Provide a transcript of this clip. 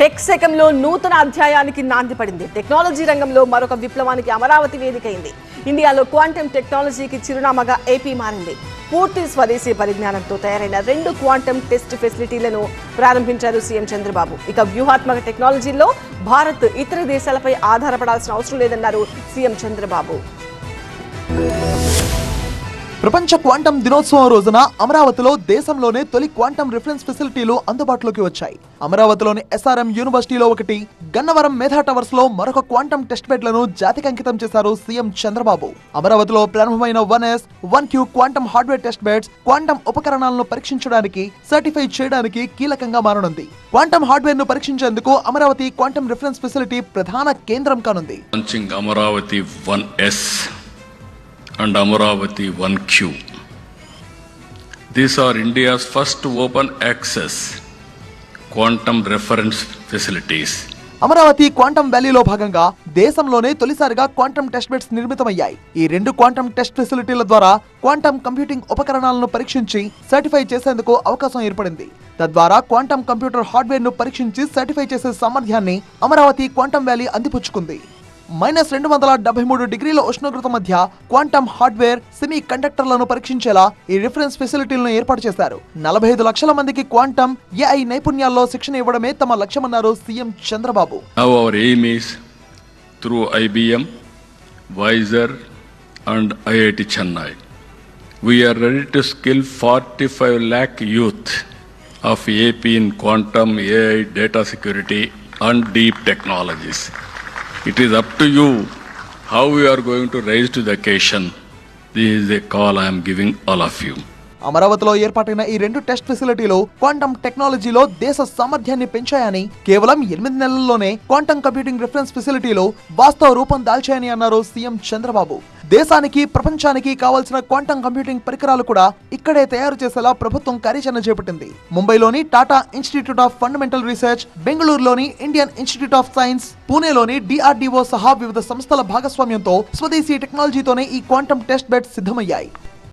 Tech శకంలో నూతన అధ్యాయానికి నాంది పడింది. టెక్నాలజీ రంగంలో మరొక విప్లవానికి అమరావతి వేదికైంది. ఇండియాలో క్వాంటమ్ టెక్నాలజీకి చిరునామాగా ఏపీ మారింది. పూర్తి స్వదేశీ పరిజ్ఞానంతో తయారైన 2 క్వాంటమ్ టెస్ట్ ఫెసిలిటీలను ప్రారంభించారు సీఎం చంద్రబాబు. ఇక వ్యూహాత్మక టెక్నాలజీలో భారత్ ఇతర దేశాలపై ఆధారపడాల్సిన అవసరం లేదన్నారు సీఎం చంద్రబాబు. ప్రపంచ క్వాంటమ్ దినోత్సవం రోజున అమరావతిలో దేశంలోనే తొలి క్వాంటమ్ రిఫరెన్స్ ఫెసిలిటీలు అందుబాటులోకి వచ్చాయి. అమరావతిలోని ఎస్ఆర్ఎం యూనివర్సిటీలో ఒకటి, గన్నవరం మేధా టవర్స్ లో మరొక క్వాంటమ్ టెస్ట్ బెడ్లను జాతికి అంకితం చేశారు సీఎం చంద్రబాబు. అమరావతిలో ప్రారంభమైన 1S, 1Q quantum hardware test beds quantum ఉపకరణాలను పరీక్షించడానికి, సర్టిఫై చేయడానికి కీలకంగా మారనుంది. క్వాంటమ్ హార్డ్వేర్ ను పరీక్షించేందుకు అమరావతి క్వాంటమ్ రిఫరెన్స్ ఫెసిలిటీ ప్రధాన కేంద్రం కానుంది. Amaravati 1S and Amaravati 1Q. These are India's first open access quantum reference facilities. Amaravati quantum వ్యాలీలో భాగంగా దేశంలోనే తొలిసారిగా క్వాంటమ్ టెస్ట్ బెడ్స్ నిర్మితమయ్యాయి. ఈ 2 క్వాంటమ్ టెస్ట్ ఫెసిలిటీల ద్వారా క్వాంటమ్ కంప్యూటింగ్ ఉపకరణాలను పరీక్షించి సర్టిఫై చేసేందుకు అవకాశం ఏర్పడింది. తద్వారా క్వాంటమ్ కంప్యూటర్ హార్డ్వేర్ ను పరీక్షించి సర్టిఫై చేసే సామర్థ్యాన్ని అమరావతి క్వాంటమ్ వ్యాలీ అందిపుచ్చుకుంది. -273 డిగ్రీల ఉష్ణోగ్రత మధ్య క్వాంటమ్ హార్డ్వేర్, సెమీ కండక్టర్లను పరీక్షించేలా ఈ రిఫరెన్స్ ఫెసిలిటీలను ఏర్పాటు చేశారు. 45 లక్షల మందికి క్వాంటమ్ ఏఐ నైపుణ్యాల్లో శిక్షణ ఇవ్వడమే తమ లక్ష్యమన్నారు CM Chandrababu. Now our aim is through IBM, Wiser and IIT Chennai. We are ready to skill 45 lakh youth of AP in quantum, AI, data security and deep technologies. It is up to you how we are going to rise to the occasion. This is a call I am giving all of you. అమరావతిలో ఏర్పాటైన ఈ 2 test ఫెసిలిటీలు quantum టెక్నాలజీలో దేశ సామర్థ్యాన్ని పెంచాయని, కేవలం 8 నెలల్లోనే quantum computing reference ఫెసిలిటీలు వాస్తవ రూపం దాల్చాయని అన్నారు సీఎం చంద్రబాబు. దేశానికి, ప్రపంచానికి కావాల్సిన క్వాంటమ్ కంప్యూటింగ్ పరికరాలు కూడా ఇక్కడే తయారు చేసేలా ప్రభుత్వం కార్యాచరణ చేపట్టింది. ముంబైలోని Tata institute of fundamental research, బెంగళూరులోని ఇండియన్ ఇన్స్టిట్యూట్ ఆఫ్ సైన్స్, పూణేలోని DRDO సహా వివిధ సంస్థల భాగస్వామ్యంతో స్వదేశీ టెక్నాలజీతోనే ఈ క్వాంటమ్ టెస్ట్ బెడ్స్ సిద్ధమయ్యాయి.